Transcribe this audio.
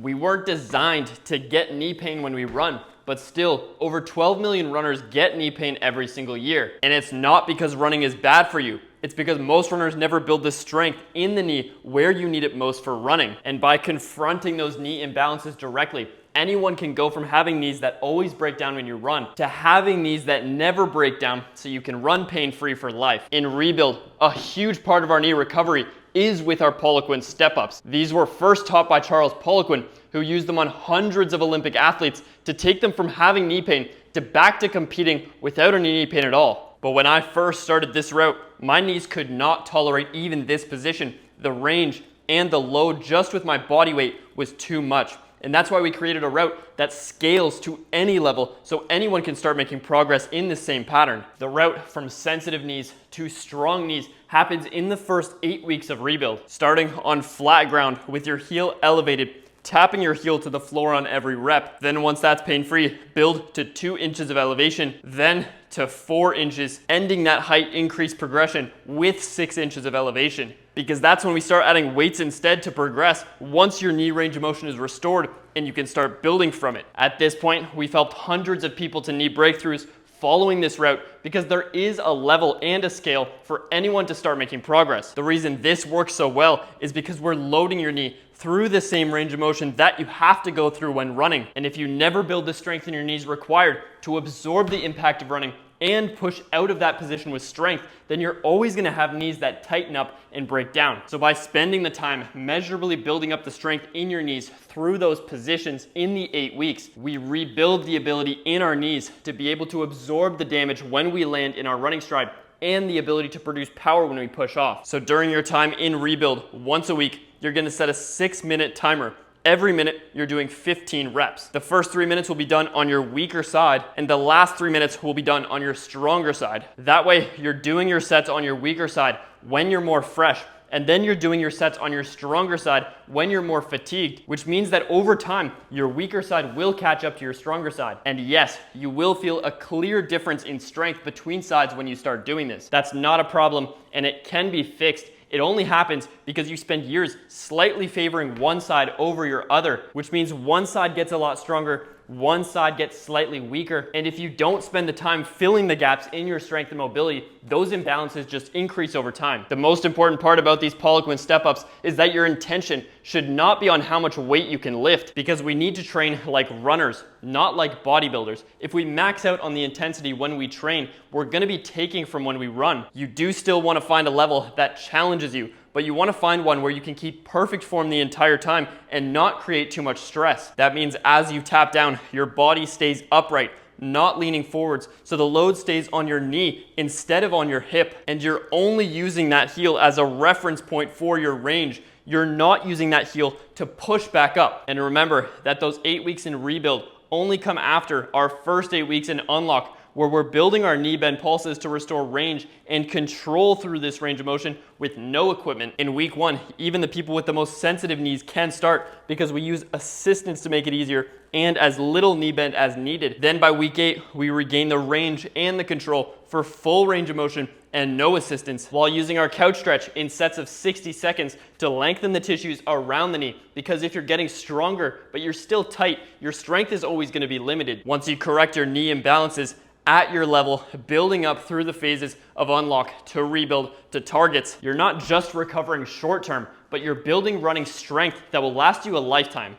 We weren't designed to get knee pain when we run, but still, over 12 million runners get knee pain every single year. And it's not because running is bad for you. It's because most runners never build the strength in the knee where you need it most for running. And by confronting those knee imbalances directly, anyone can go from having knees that always break down when you run to having knees that never break down so you can run pain-free for life. In Rebuild, a huge part of our knee recovery is with our Poliquin step-ups. These were first taught by Charles Poliquin, who used them on hundreds of Olympic athletes to take them from having knee pain to back to competing without any knee pain at all. But when I first started this route, my knees could not tolerate even this position. The range and the load just with my body weight was too much. And that's why we created a route that scales to any level so anyone can start making progress in the same pattern. The route from sensitive knees to strong knees happens in the first 8 weeks of Rebuild. Starting on flat ground with your heel elevated, tapping your heel to the floor on every rep. Then once that's pain-free, build to 2 inches of elevation, then to 4 inches, ending that height increase progression with 6 inches of elevation. Because that's when we start adding weights instead to progress once your knee range of motion is restored and you can start building from it. At this point, we've helped hundreds of people to knee breakthroughs following this route because there is a level and a scale for anyone to start making progress. The reason this works so well is because we're loading your knee through the same range of motion that you have to go through when running. And if you never build the strength in your knees required to absorb the impact of running and push out of that position with strength, then you're always gonna have knees that tighten up and break down. So by spending the time measurably building up the strength in your knees through those positions in the 8 weeks, we rebuild the ability in our knees to be able to absorb the damage when we land in our running stride and the ability to produce power when we push off. So during your time in Rebuild, once a week, you're gonna set a 6-minute timer. Every minute, you're doing 15 reps. The first 3 minutes will be done on your weaker side, and the last 3 minutes will be done on your stronger side. That way, you're doing your sets on your weaker side when you're more fresh, and then you're doing your sets on your stronger side when you're more fatigued, which means that over time, your weaker side will catch up to your stronger side. And yes, you will feel a clear difference in strength between sides when you start doing this. That's not a problem, and it can be fixed. It only happens because you spend years slightly favoring one side over your other, which means one side gets a lot stronger, one side gets slightly weaker. And if you don't spend the time filling the gaps in your strength and mobility, those imbalances just increase over time. The most important part about these Poliquin step-ups is that your intention should not be on how much weight you can lift, because we need to train like runners, not like bodybuilders. If we max out on the intensity when we train, we're gonna be taking from when we run. You do still wanna find a level that challenges you, but you want to find one where you can keep perfect form the entire time and not create too much stress. That means as you tap down, your body stays upright, not leaning forwards, so the load stays on your knee instead of on your hip, and you're only using that heel as a reference point for your range. You're not using that heel to push back up. And remember that those 8 weeks in Rebuild only come after our first 8 weeks in Unlock, where we're building our knee bend pulses to restore range and control through this range of motion with no equipment. In week 1, even the people with the most sensitive knees can start because we use assistance to make it easier and as little knee bend as needed. Then by week 8, we regain the range and the control for full range of motion and no assistance, while using our couch stretch in sets of 60 seconds to lengthen the tissues around the knee. Because if you're getting stronger, but you're still tight, your strength is always gonna be limited. Once you correct your knee imbalances at your level, building up through the phases of Unlock to Rebuild to targets, you're not just recovering short term, but you're building running strength that will last you a lifetime.